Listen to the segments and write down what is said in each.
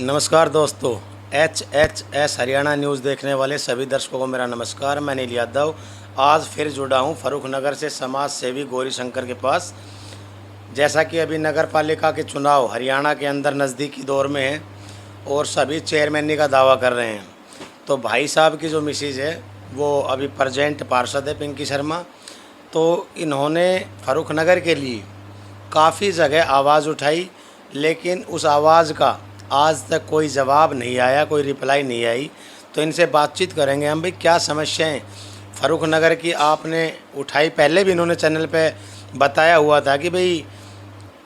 नमस्कार दोस्तों, H Haryana news देखने वाले सभी दर्शकों को मेरा नमस्कार। मैं नील यादव आज फिर जुड़ा हूं फर्रुख नगर से समाज सेवी गौरी शंकर के पास। जैसा कि अभी नगर पालिका के चुनाव हरियाणा के अंदर नज़दीकी दौर में हैं और सभी चेयरमैनी का दावा कर रहे हैं, तो भाई साहब की जो मिसेज है वो अभी प्रेजेंट पार्षद है पिंकी शर्मा। तो इन्होंने फर्रुख नगर के लिए काफ़ी जगह आवाज़ उठाई, लेकिन उस आवाज़ का आज तक कोई जवाब नहीं आया, कोई रिप्लाई नहीं आई। तो इनसे बातचीत करेंगे हम भाई, क्या समस्याएं फर्रुख नगर की आपने उठाई। पहले भी इन्होंने चैनल पे बताया हुआ था कि भाई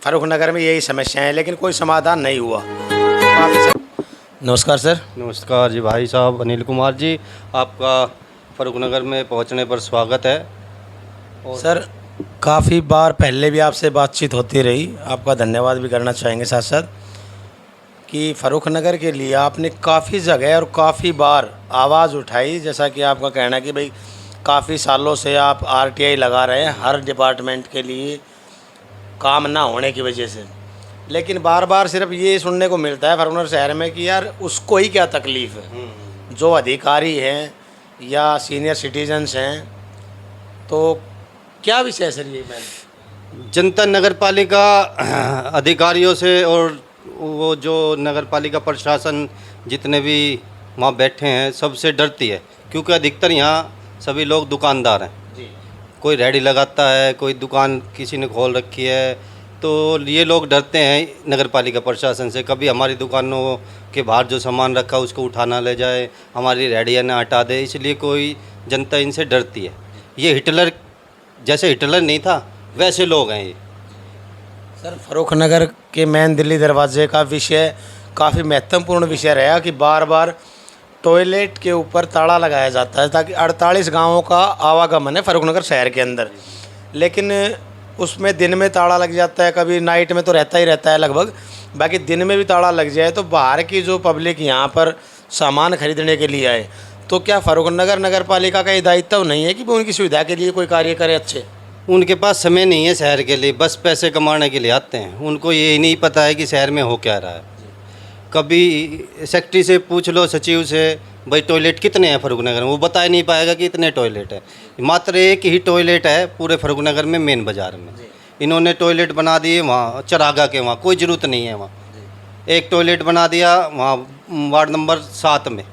फर्रुख नगर में यही समस्याएं हैं, लेकिन कोई समाधान नहीं हुआ। नमस्कार सर। नमस्कार जी भाई साहब, अनिल कुमार जी, आपका फर्रुख नगर में पहुंचने पर स्वागत है। और सर, काफ़ी बार पहले भी आपसे बातचीत होती रही, आपका धन्यवाद भी करना चाहेंगे साथ साथ कि फर्रुख नगर के लिए आपने काफ़ी जगह और काफ़ी बार आवाज़ उठाई। जैसा कि आपका कहना है कि भाई काफ़ी सालों से आप आरटीआई लगा रहे हैं हर डिपार्टमेंट के लिए काम ना होने की वजह से, लेकिन बार बार सिर्फ ये सुनने को मिलता है फर्रुख नगर शहर में कि यार उसको ही क्या तकलीफ़ है, जो अधिकारी हैं या सीनियर सिटीजन्स हैं। तो क्या विषय सर ये? मैं जनता नगर पालिका अधिकारियों से और वो जो नगर पालिका प्रशासन जितने भी वहाँ बैठे हैं सबसे डरती है, क्योंकि अधिकतर यहाँ सभी लोग दुकानदार हैं जी। कोई रेहड़ी लगाता है, कोई दुकान किसी ने खोल रखी है, तो ये लोग डरते हैं नगर पालिका प्रशासन से। कभी हमारी दुकानों के बाहर जो सामान रखा उसको उठाना ले जाए, हमारी रेहड़ियाँ ना हटा दे, इसलिए कोई जनता इनसे डरती है। ये हिटलर जैसे हिटलर नहीं था वैसे लोग हैं ये। सर, फर्रुख नगर के मेन दिल्ली दरवाजे का विषय काफ़ी महत्वपूर्ण विषय रहा कि बार बार टॉयलेट के ऊपर ताला लगाया जाता है ताकि 48 गांवों का आवागमन है फर्रुख नगर शहर के अंदर, लेकिन उसमें दिन में ताला लग जाता है, कभी नाइट में तो रहता ही रहता है लगभग, बाकी दिन में भी ताला लग जाए तो बाहर की जो पब्लिक यहाँ पर सामान खरीदने के लिए आए, तो क्या फर्रुख नगर नगर पालिका का ये दायित्व नहीं है कि वो उनकी सुविधा के लिए कोई कार्य करे अच्छे? उनके पास समय नहीं है शहर के लिए, बस पैसे कमाने के लिए आते हैं। उनको ये नहीं पता है कि शहर में हो क्या रहा है। कभी सेक्रेटरी से पूछ लो, सचिव से, भाई टॉयलेट कितने हैं फर्रुख नगर में, वो बता ही नहीं पाएगा कि इतने टॉयलेट है। मात्र एक ही टॉयलेट है पूरे फर्रुख नगर में, मेन बाज़ार में। इन्होंने टॉयलेट बना दिए वहाँ चरागा के, वहाँ कोई ज़रूरत नहीं है। वहाँ एक टॉयलेट बना दिया वहाँ वार्ड नंबर 7 में,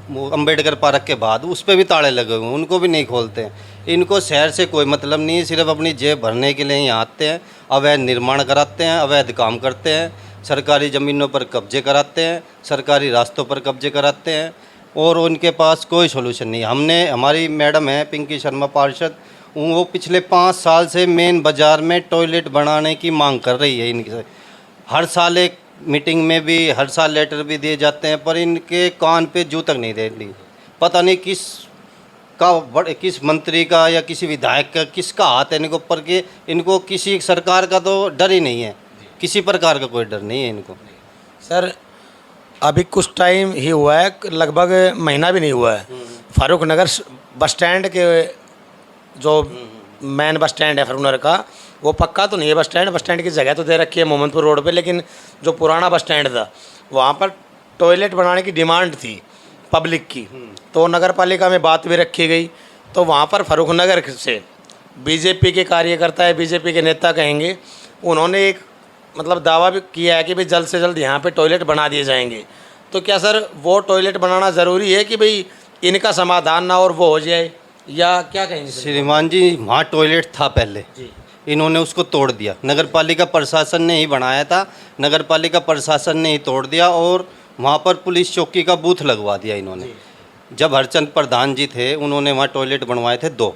वो अम्बेडकर पार्क के बाद, उस पर भी ताले लगे हुए हैं, उनको भी नहीं खोलते हैं। इनको शहर से कोई मतलब नहीं है, सिर्फ अपनी जेब भरने के लिए यहाँ आते हैं, अवैध निर्माण कराते हैं, अवैध काम करते हैं, सरकारी ज़मीनों पर कब्जे कराते हैं, सरकारी रास्तों पर कब्जे कराते हैं, और उनके पास कोई सोल्यूशन नहीं है। हमारी मैडम है पिंकी शर्मा पार्षद, वो पिछले 5 साल से मेन बाज़ार में टॉयलेट बनाने की मांग कर रही है इनसे। हर साल एक मीटिंग में भी हर साल लेटर भी दिए जाते हैं, पर इनके कान पे जू तक नहीं दे दी। पता नहीं किस मंत्री का या किसी विधायक का किसका हाथ है इनको ऊपर के, इनको किसी सरकार का तो डर ही नहीं है, किसी प्रकार का कोई डर नहीं है इनको। सर, अभी कुछ टाइम ही हुआ है, लगभग महीना भी नहीं हुआ है, फर्रुख नगर बस स्टैंड के जो मेन बस स्टैंड है फर्रुख नगर का, वो पक्का तो नहीं है बस स्टैंड की जगह तो दे रखी है मोहम्मदपुर रोड पे, लेकिन जो पुराना बस स्टैंड था वहाँ पर टॉयलेट बनाने की डिमांड थी पब्लिक की, तो नगर पालिका में बात भी रखी गई। तो वहाँ पर फर्रुख नगर से बीजेपी के कार्यकर्ता है, बीजेपी के नेता कहेंगे, उन्होंने एक मतलब दावा भी किया है कि भाई जल्द से जल्द यहाँ पे टॉयलेट बना दिए जाएंगे। तो क्या सर वो टॉयलेट बनाना ज़रूरी है कि भाई इनका समाधान ना और वो हो जाए, या क्या कहेंगे? श्रीमान जी, वहाँ टॉयलेट था पहले जी, इन्होंने उसको तोड़ दिया। नगर पालिका प्रशासन ने ही बनाया था, नगर पालिका प्रशासन ने ही तोड़ दिया, और वहाँ पर पुलिस चौकी का बूथ लगवा दिया इन्होंने। जब हरचंद प्रधान जी थे उन्होंने वहाँ टॉयलेट बनवाए थे 2,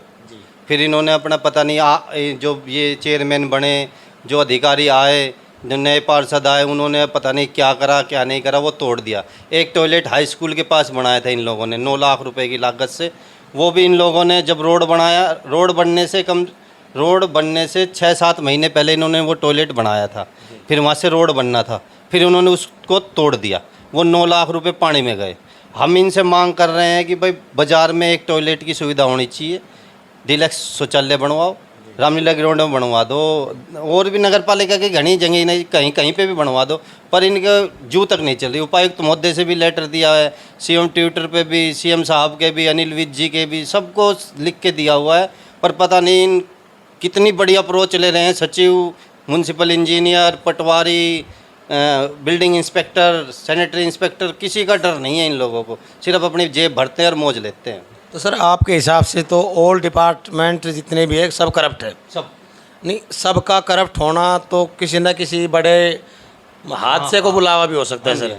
फिर इन्होंने अपना पता नहीं जो ये चेयरमैन बने, जो अधिकारी आए, जो नए पार्षद आए, उन्होंने पता नहीं क्या करा क्या नहीं करा, वो तोड़ दिया। एक टॉयलेट हाई स्कूल के पास बनाया था इन लोगों ने 9 लाख रुपए की लागत से, वो भी इन लोगों ने जब रोड बनाया, रोड बनने से 6-7 महीने पहले इन्होंने वो टॉयलेट बनाया था, फिर वहाँ से रोड बनना था, फिर उन्होंने उसको तोड़ दिया, वो 9 लाख रुपए पानी में गए। हम इनसे मांग कर रहे हैं कि भाई बाज़ार में एक टॉयलेट की सुविधा होनी चाहिए, डिलक्स शौचालय बनवाओ, रामलीला ग्राउंड में बनवा दो, और भी नगर पालिका की घनी जगह नहीं, कहीं कहीं पे भी बनवा दो, पर इनके जू तक नहीं चल रही। उपायुक्त महोदय से भी लेटर दिया है, सीएम ट्विटर पे भी, सीएम साहब के भी, अनिल विज जी के भी, सबको लिख के दिया हुआ है, पर पता नहीं इन कितनी बड़ी अप्रोच ले रहे हैं। सचिव, म्यूनसिपल इंजीनियर, पटवारी, बिल्डिंग इंस्पेक्टर, सैनिटरी इंस्पेक्टर, किसी का डर नहीं है इन लोगों को, सिर्फ अपनी जेब भरते हैं और मौज लेते हैं। तो सर आपके हिसाब से तो ऑल डिपार्टमेंट जितने भी है सब करप्ट है? सब नहीं, सबका करप्ट होना तो किसी न किसी बड़े हादसे को बुलावा भी हो सकता है सर।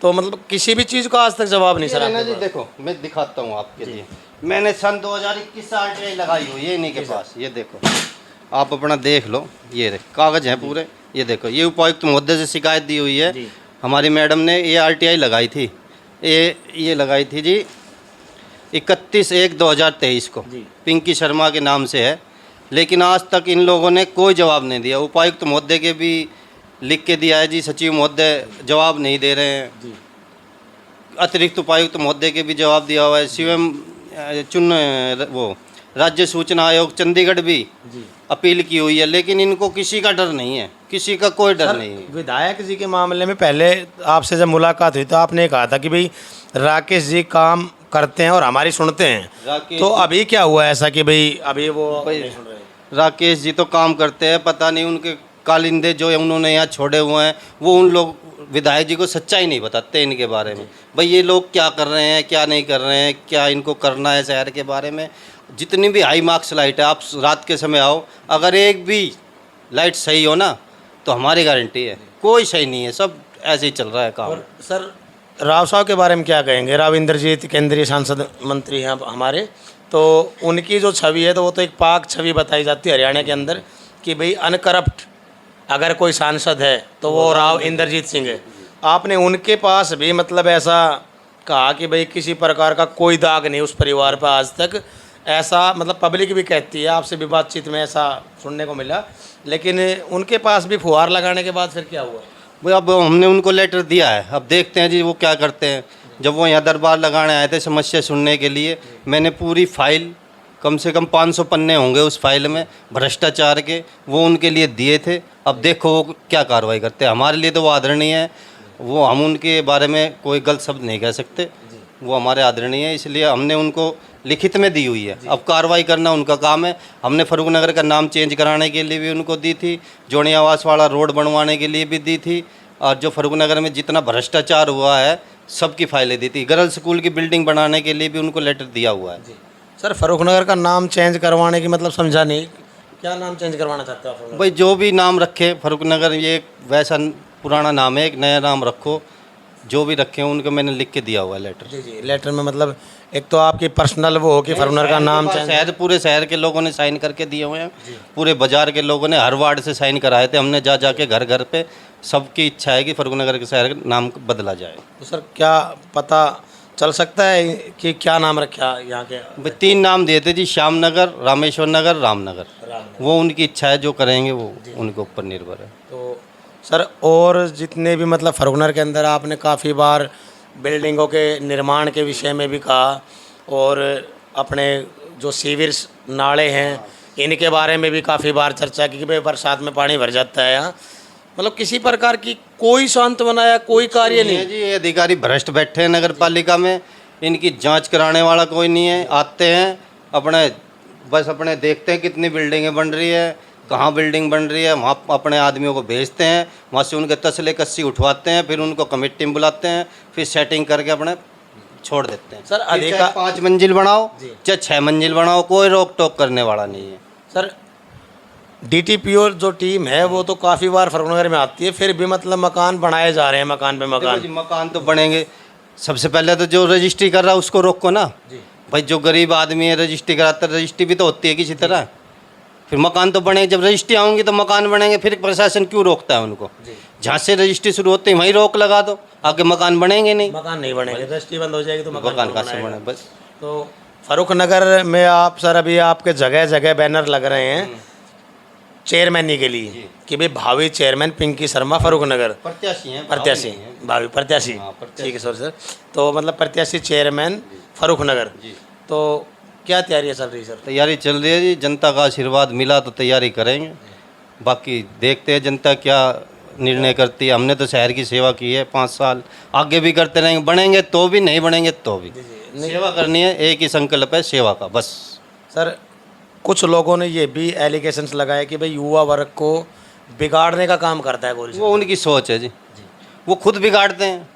तो मतलब किसी भी चीज़ का आज तक जवाब नहीं सर ये ना आपके जी, पास। देखो मैं दिखाता हूँ आपके लिए। मैंने सन 2021 से आरटीआई लगाई हुई है इन्हीं के पास, ये देखो, आप अपना देख लो, ये कागज़ हैं पूरे, ये देखो, ये उपायुक्त महोदय से शिकायत दी हुई है जी। हमारी मैडम ने। ये आरटीआई लगाई थी, ये लगाई थी जी 31/1/2023 को, जी। पिंकी शर्मा के नाम से है, लेकिन आज तक इन लोगों ने कोई जवाब नहीं दिया। उपायुक्त महोदय के भी लिख के दिया है जी, सचिव महोदय जवाब नहीं दे रहे हैं, जी। अतिरिक्त उपायुक्त महोदय के भी जवाब दिया हुआ है, सीएम वो राज्य सूचना आयोग चंडीगढ़ भी जी। अपील की हुई है, लेकिन इनको किसी का डर नहीं है, किसी का कोई डर नहीं है। विधायक जी के मामले में पहले आपसे जब मुलाकात हुई तो आपने कहा था कि भाई राकेश जी काम करते हैं और हमारी सुनते हैं, राकेश तो अभी क्या हुआ ऐसा कि भाई अभी वो नहीं सुन रहे हैं? राकेश जी तो काम करते हैं, पता नहीं उनके कालिंदे जो उन्होंने यहाँ छोड़े हुए हैं, वो उन लोग विधायक जी को सच्चाई नहीं बताते इनके बारे में। भाई ये लोग क्या कर रहे हैं, क्या नहीं कर रहे हैं, क्या इनको करना है शहर के बारे में। जितनी भी हाई मार्क्स लाइट है, आप रात के समय आओ, अगर एक भी लाइट सही हो ना तो हमारी गारंटी है, कोई सही नहीं है, सब ऐसे ही चल रहा है काम। और सर राव साहब के बारे में क्या कहेंगे? राव इंद्रजीत केंद्रीय सांसद मंत्री हैं हमारे, तो उनकी जो छवि है तो वो तो एक पाक छवि बताई जाती है हरियाणा के अंदर कि भाई अनकरप्ट अगर कोई सांसद है तो वो राव इंद्रजीत सिंह है। आपने उनके पास भी मतलब ऐसा कहा कि भाई किसी प्रकार का कोई दाग नहीं उस परिवार पर आज तक, ऐसा मतलब पब्लिक भी कहती है, आपसे भी बातचीत में ऐसा सुनने को मिला, लेकिन उनके पास भी फुहार लगाने के बाद फिर क्या हुआ? भाई अब हमने उनको लेटर दिया है, अब देखते हैं जी वो क्या करते हैं। जब वो यहाँ दरबार लगाने आए थे समस्या सुनने के लिए, मैंने पूरी फाइल, कम से कम 500 पन्ने होंगे उस फाइल में भ्रष्टाचार के, वो उनके लिए दिए थे। अब देखो वो क्या कार्रवाई करते हैं। हमारे लिए तो वो आदरणीय है, वो हम उनके बारे में कोई गलत शब्द नहीं कह सकते, वो हमारे आदरणीय है, इसलिए हमने उनको लिखित में दी हुई है। अब कार्रवाई करना उनका काम है। हमने फरूख नगर का नाम चेंज कराने के लिए भी उनको दी थी, जोड़ी आवास वाला रोड बनवाने के लिए भी दी थी, और जो फरूख नगर में जितना भ्रष्टाचार हुआ है सबकी फाइलें दी थी। गर्ल्स स्कूल की बिल्डिंग बनाने के लिए भी उनको लेटर दिया हुआ है। सर फरूख नगर का नाम चेंज करवाने की मतलब समझा नहीं, क्या नाम चेंज करवाना चाहते हो आप? भाई जो भी नाम रखे, फरूख नगर ये एक वैसा पुराना नाम है, एक नया नाम रखो, जो भी रखे हैं उनको मैंने लिख के दिया हुआ है लेटर। जी जी, लेटर में मतलब एक तो आपकी पर्सनल वो हो कि फरूख नगर का नाम चेंज। शहर, पूरे शहर के लोगों ने साइन करके दिए हुए हैं, पूरे बाजार के लोगों ने हर वार्ड से साइन कराए थे हमने, जा जाके घर घर पे। सबकी इच्छा है कि फरूख नगर के शहर का नाम बदला जाए। तो सर क्या पता चल सकता है कि क्या नाम रखा यहाँ के? भाई 3 नाम दिए थे जी, श्याम नगर, रामेश्वर नगर, रामनगर। वो उनकी इच्छा है, जो करेंगे वो उनके ऊपर निर्भर है। तो सर और जितने भी मतलब फरूख नगर के अंदर आपने काफ़ी बार बिल्डिंगों के निर्माण के विषय में भी कहा, और अपने जो सीवर नाले हैं इनके बारे में भी काफ़ी बार चर्चा की कि भाई बरसात में पानी भर जाता है यहाँ, मतलब किसी प्रकार की कोई सांत्वना या कोई कार्य नहीं है जी। ये अधिकारी भ्रष्ट बैठे हैं नगर पालिका में, इनकी जांच कराने वाला कोई नहीं है। आते हैं अपने, बस अपने देखते हैं कितनी बिल्डिंगें बन रही है, कहाँ बिल्डिंग बन रही है, वहाँ अपने आदमियों को भेजते हैं, वहाँ से उनके तसले कस्सी उठवाते हैं, फिर उनको कमेटी में बुलाते हैं, फिर सेटिंग करके अपने छोड़ देते हैं। सर फिर चाहे 5 मंजिल बनाओ चाहे 6 मंजिल बनाओ, कोई रोक टोक करने वाला नहीं है। सर डीटीपीओ जो टीम है वो तो काफ़ी बार फरूख नगर में आती है, फिर भी मतलब मकान बनाए जा रहे हैं, मकान पे देखो मकान। जी, मकान तो बनेंगे, सबसे पहले तो जो रजिस्ट्री कर रहा है उसको रोको ना। भाई जो गरीब आदमी है रजिस्ट्री कराता है, रजिस्ट्री भी तो होती है किसी तरह, फिर मकान तो बनेंगे। जब रजिस्ट्री आऊँगी तो मकान बनेंगे, फिर प्रशासन क्यों रोकता है उनको? जहाँ से रजिस्ट्री शुरू होती है वहीं रोक लगा दो, आगे मकान बनेंगे नहीं। मकान नहीं बनेंगे, रजिस्ट्री बंद हो जाएगी तो मकान कहाँ से बने? बस तो फरूख नगर में आप सर अभी आपके जगह जगह बैनर लग रहे हैं चेयरमैनी के लिए कि भाई भावी चेयरमैन पिंकी शर्मा फरूख नगर प्रत्याशी हैं, प्रत्याशी, भावी प्रत्याशी, ठीक है सर। तो मतलब प्रत्याशी चेयरमैन फरूख नगर, तो क्या तैयारी चल रही है सर? तैयारी चल रही है जी, जनता का आशीर्वाद मिला तो तैयारी करेंगे, बाकी देखते हैं जनता क्या निर्णय करती है। हमने तो शहर की सेवा की है 5 साल, आगे भी करते रहेंगे, बनेंगे तो भी, नहीं बनेंगे तो भी। सेवा करनी है, एक ही संकल्प है सेवा का, बस। सर कुछ लोगों ने ये भी एलिगेशंस लगाए कि भाई युवा वर्ग को बिगाड़ने का काम करता है गौरी वो उनकी सोच है जी, वो खुद बिगाड़ते हैं,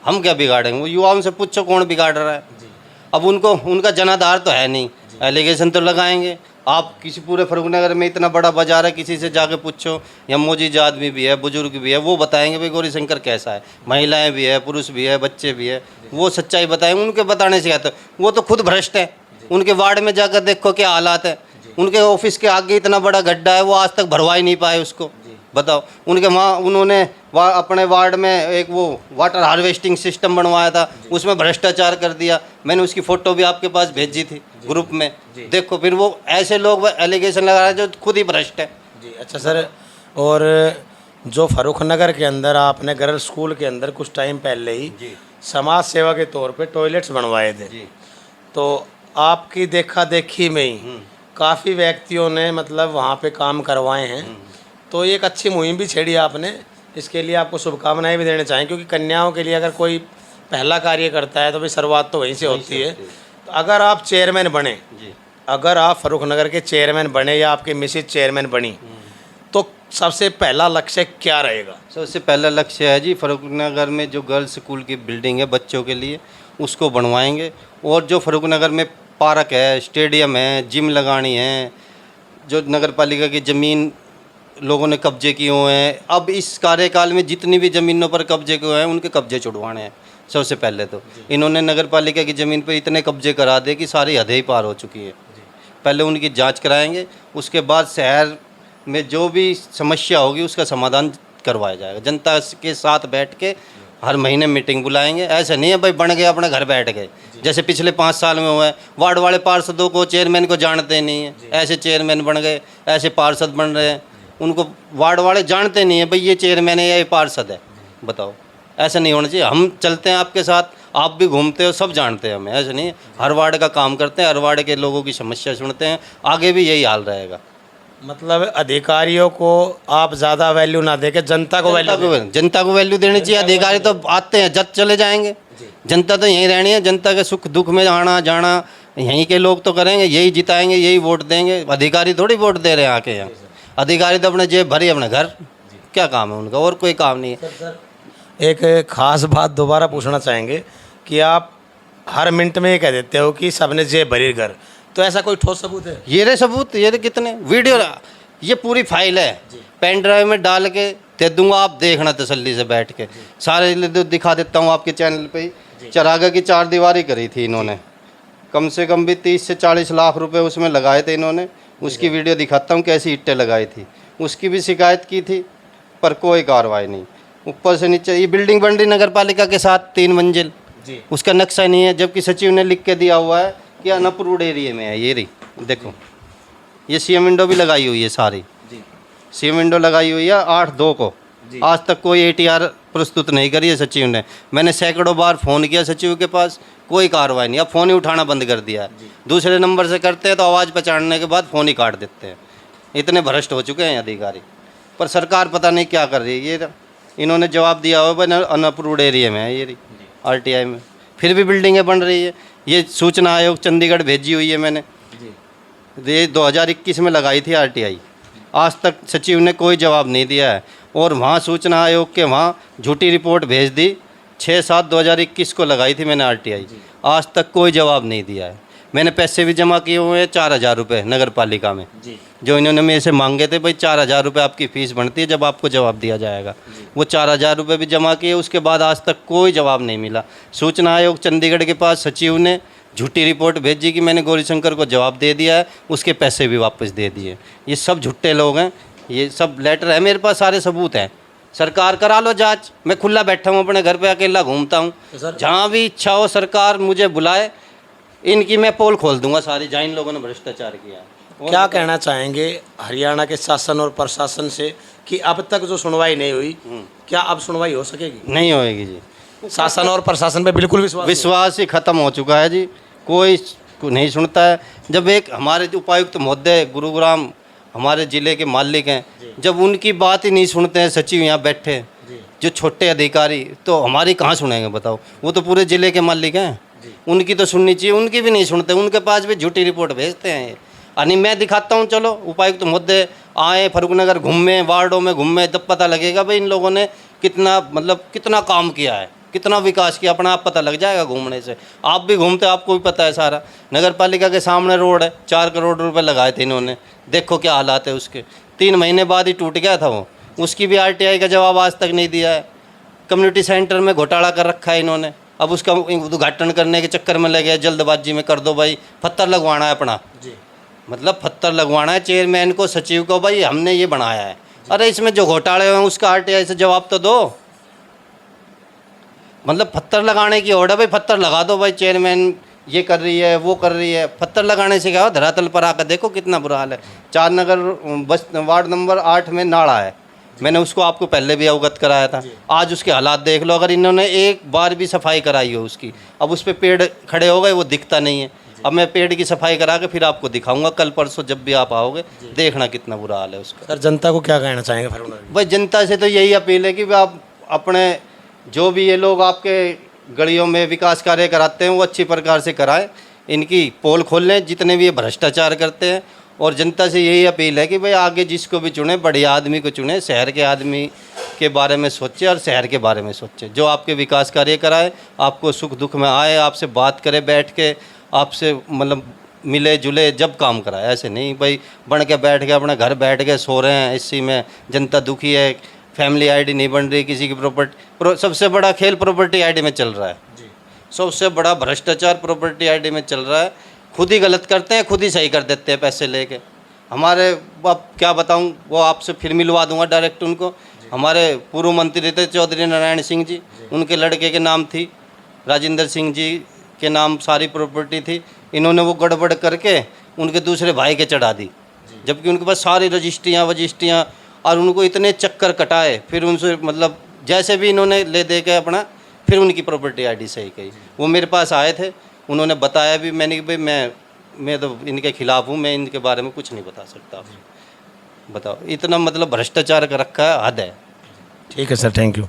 हम क्या बिगाड़ेंगे? वो युवाओं से पूछो कौन बिगाड़ रहा है। अब उनको, उनका जनाधार तो है नहीं, एलिगेशन तो लगाएंगे। आप किसी पूरे फरुखनगर में इतना बड़ा बाजार है, किसी से जाके पूछो, या मोजीज आदमी भी है, बुजुर्ग भी है, वो बताएंगे भाई गौरी शंकर कैसा है। महिलाएं भी है, पुरुष भी है, बच्चे भी है, वो सच्चाई बताएंगे। उनके बताने से क्या था, वो तो खुद भ्रष्ट है। उनके वार्ड में जाकर देखो क्या हालात है, उनके ऑफिस के आगे इतना बड़ा गड्ढा है, वो आज तक भरवा ही नहीं पाए उसको, बताओ। उनके वहाँ उन्होंने अपने वार्ड में एक वो वाटर हार्वेस्टिंग सिस्टम बनवाया था, उसमें भ्रष्टाचार कर दिया। मैंने उसकी फ़ोटो भी आपके पास भेजी थी ग्रुप में, देखो। फिर वो ऐसे लोग एलिगेशन लगा रहे हैं जो खुद ही भ्रष्ट है जी। अच्छा सर, और जो फरुखनगर के अंदर आपने गर्ल्स स्कूल के अंदर कुछ टाइम पहले ही समाज सेवा के तौर पे टॉयलेट्स बनवाए थे, तो आपकी देखा देखी में ही काफ़ी व्यक्तियों ने मतलब वहाँ पे काम करवाए हैं, तो एक अच्छी मुहिम भी छेड़ी आपने, इसके लिए आपको शुभकामनाएं भी देना चाहें, क्योंकि कन्याओं के लिए अगर कोई पहला कार्य करता है तो भाई शुरुआत तो वहीं से होती है। तो अगर आप चेयरमैन बने, अगर आप फरुखनगर के चेयरमैन बने या आपकी मिसेज चेयरमैन बनी, तो सबसे पहला लक्ष्य क्या रहेगा? सबसे पहला लक्ष्य है जी, फरुखनगर में जो गर्ल्स स्कूल की बिल्डिंग है बच्चों के लिए, उसको बनवाएंगे। और जो फरुखनगर में पार्क है, स्टेडियम है, जिम लगानी है, जो नगर पालिका की ज़मीन लोगों ने कब्जे किए हुए हैं, अब इस कार्यकाल में जितनी भी ज़मीनों पर कब्जे किए हुए हैं उनके कब्जे छुड़वाने हैं। सबसे पहले तो इन्होंने नगर पालिका की ज़मीन पर इतने कब्जे करा दिए कि सारी हदें ही पार हो चुकी है। पहले उनकी जांच कराएंगे, उसके बाद शहर में जो भी समस्या होगी उसका समाधान करवाया जाएगा। जनता के साथ बैठ के हर महीने मीटिंग बुलाएंगे। ऐसा नहीं है भाई बन गए अपने घर बैठ गए, जैसे पिछले 5 साल में हुआ है। वार्ड वाले पार्षदों को, चेयरमैन को जानते नहीं है, ऐसे चेयरमैन बन गए, ऐसे पार्षद बन रहे हैं, उनको वार्ड वाले जानते नहीं है भाई ये चेयरमैन है या ये पार्षद है, बताओ। ऐसा नहीं होना चाहिए। हम चलते हैं आपके साथ, आप भी घूमते हो, सब जानते हैं हमें। ऐसा नहीं है, हर वार्ड का काम करते हैं, हर वार्ड के लोगों की समस्या सुनते हैं, आगे भी यही हाल रहेगा। मतलब अधिकारियों को आप ज़्यादा वैल्यू ना देके जनता को वैल्यू देनी चाहिए। अधिकारी तो आते हैं जब चले जाएंगे, जनता तो यहीं रहनी है। जनता के सुख दुख में आना जाना यहीं के लोग तो करेंगे, यही जिताएंगे, यही वोट देंगे। अधिकारी थोड़ी वोट दे रहे हैं आके यहाँ। अधिकारी तो अपने जेब भरी, अपने घर, क्या काम है उनका, और कोई काम नहीं है। एक ख़ास बात दोबारा पूछना चाहेंगे कि आप हर मिनट में ये कह देते हो कि सबने जेब भरी घर, तो ऐसा कोई ठोस सबूत है? ये रे सबूत, ये रे कितने वीडियो, ये पूरी फाइल है, पेन ड्राइव में डाल के दे दूंगा, आप देखना तसल्ली से बैठ के। सारे दिखा देता हूँ आपके चैनल पे ही। चरागा की 4 दीवारी करी थी इन्होंने, कम से कम भी 30 से 40 लाख रुपए उसमें लगाए थे इन्होंने। उसकी वीडियो दिखाता हूँ कैसी ईंटें लगाई थी। उसकी भी शिकायत की थी पर कोई कार्रवाई नहीं। ऊपर से नीचे ये बिल्डिंग बन रही नगर पालिका के साथ 3 मंजिल, उसका नक्शा नहीं है, जबकि सचिव ने लिख के दिया हुआ है कि अनअप्रूव्ड एरिया में है। ये रही देखो, ये सीएम विंडो भी लगाई हुई है, सारी सीएम विंडो लगाई हुई है 8/2 को। आज तक कोई एटीआर प्रस्तुत नहीं करी है सचिव ने। मैंने सैकड़ों बार फ़ोन किया सचिव के पास, कोई कार्रवाई नहीं। अब फ़ोन ही उठाना बंद कर दिया है। दूसरे नंबर से करते हैं तो आवाज़ पहचानने के बाद फ़ोन ही काट देते हैं। इतने भ्रष्ट हो चुके हैं अधिकारी, पर सरकार पता नहीं क्या कर रही है। ये इन्होंने जवाब दिया हुआ है अनअप्रूव्ड एरिया में है, ये आरटीआई में, फिर भी बिल्डिंगें बन रही है। ये सूचना आयोग चंडीगढ़ भेजी हुई है मैंने, ये 2021 में लगाई थी आरटीआई। आज तक सचिव ने कोई जवाब नहीं दिया है। और वहाँ सूचना आयोग के वहाँ झूठी रिपोर्ट भेज दी, 6/7/2021 को लगाई थी मैंने आरटीआई, आज तक कोई जवाब नहीं दिया है। मैंने पैसे भी जमा किए हुए हैं 4000 रुपये नगर पालिका में, जो इन्होंने मेरे से मांगे थे। भाई 4000 रुपये आपकी फ़ीस बनती है, जब आपको जवाब दिया जाएगा। वो 4000 रुपये भी जमा किए, उसके बाद आज तक कोई जवाब नहीं मिला। सूचना आयोग चंडीगढ़ के पास सचिव ने झूठी रिपोर्ट भेजी कि मैंने गौरीशंकर को जवाब दे दिया है, उसके पैसे भी वापस दे दिए। ये सब झूठे लोग हैं, ये सब लेटर है मेरे पास, सारे सबूत हैं। सरकार करा लो जांच, मैं खुला बैठा हूँ अपने घर पे, अकेला घूमता हूँ। जहाँ भी इच्छा हो सरकार मुझे बुलाए, इनकी मैं पोल खोल दूंगा सारी, जहाँ इन लोगों ने भ्रष्टाचार किया है। क्या कहना चाहेंगे हरियाणा के शासन और प्रशासन से कि अब तक जो सुनवाई नहीं हुई, क्या अब सुनवाई हो सकेगी? नहीं होएगी जी। शासन और प्रशासन पे बिल्कुल विश्वास ही खत्म हो चुका है जी। कोई को नहीं सुनता है। जब एक हमारे जो उपायुक्त महोदय गुरुग्राम हमारे ज़िले के मालिक हैं, जब उनकी बात ही नहीं सुनते हैं सचिव यहाँ बैठे हैं, जो छोटे अधिकारी, तो हमारी कहाँ सुनेंगे बताओ। वो तो पूरे ज़िले के मालिक हैं, उनकी तो सुननी चाहिए, उनकी भी नहीं सुनते, उनके पास भी झूठी रिपोर्ट भेजते हैं। यानी मैं दिखाता हूँ, चलो उपायुक्त महोदय आए फरुखनगर घूमे, वार्डों में घूमे, तब पता लगेगा भाई इन लोगों ने कितना मतलब कितना काम किया है, कितना विकास किया, अपना आप पता लग जाएगा घूमने से। आप भी घूमते, आपको भी पता है सारा। नगर पालिका के सामने रोड है, 4 करोड़ रुपए लगाए थे इन्होंने, देखो क्या हालात है उसके। 3 महीने बाद ही टूट गया था वो, उसकी भी आरटीआई का जवाब आज तक नहीं दिया है। कम्युनिटी सेंटर में घोटाला कर रखा है इन्होंने, अब उसका उद्घाटन करने के चक्कर में लगे, जल्दबाजी में कर दो भाई, पत्थर लगवाना है अपना, मतलब पत्थर लगवाना है चेयरमैन को, सचिव को, भाई हमने ये बनाया है। अरे इसमें जो घोटाले हैं उसका आरटीआई से जवाब तो दो। मतलब पत्थर लगाने की ऑर्डर, भाई पत्थर लगा दो भाई, चेयरमैन ये कर रही है वो कर रही है। पत्थर लगाने से क्या हो, धरातल पर आकर देखो कितना बुरा हाल है। 4 नगर बस वार्ड नंबर 8 में नाला है, मैंने उसको आपको पहले भी अवगत कराया था। आज उसके हालात देख लो, अगर इन्होंने एक बार भी सफाई कराई हो उसकी। अब उस पर पेड़ खड़े हो गए, वो दिखता नहीं है। अब मैं पेड़ की सफाई करा के फिर आपको दिखाऊंगा कल परसों, जब भी आप आओगे देखना कितना बुरा हाल है उसका। सर जनता को क्या कहना चाहेंगे फरुखनगर? भाई जनता से तो यही अपील है कि भाई आप अपने जो भी ये लोग आपके गलियों में विकास कार्य कराते हैं वो अच्छी प्रकार से कराएं, इनकी पोल खोल लें जितने भी ये भ्रष्टाचार करते हैं। और जनता से यही अपील है कि भाई आगे जिसको भी चुने, बढ़िया आदमी को चुने, शहर के आदमी के बारे में सोचे और शहर के बारे में सोचे, जो आपके विकास कार्य कराए, आपको सुख दुख में आए, आपसे बात करे बैठ के, आपसे मतलब मिले जुले, जब काम कराए। ऐसे नहीं भाई बन के बैठ के अपने घर बैठ के सो रहे हैं, इसी में जनता दुखी है। फैमिली आईडी नहीं बन रही, किसी की प्रॉपर्टी, सबसे बड़ा खेल प्रॉपर्टी आईडी में चल रहा है, सबसे बड़ा भ्रष्टाचार प्रॉपर्टी आईडी में चल रहा है। खुद ही गलत करते हैं, खुद ही सही कर देते हैं पैसे लेके। हमारे अब क्या बताऊं, वो आपसे फिर मिलवा दूंगा डायरेक्ट उनको। हमारे पूर्व मंत्री थे चौधरी नारायण सिंह जी, उनके लड़के के नाम थी, राजेंद्र सिंह जी के नाम सारी प्रॉपर्टी थी। इन्होंने वो गड़बड़ करके उनके दूसरे भाई के चढ़ा दी, जबकि उनके पास सारी रजिस्ट्रियाँ, और उनको इतने चक्कर कटाए, फिर उनसे मतलब जैसे भी इन्होंने ले दे के अपना, फिर उनकी प्रॉपर्टी आईडी सही कही। वो मेरे पास आए थे, उन्होंने बताया भी, मैंने कि भाई मैं तो इनके खिलाफ़ हूँ, मैं इनके बारे में कुछ नहीं बता सकता। बताओ, इतना मतलब भ्रष्टाचार का रखा है, हद है। ठीक है सर, थैंक यू।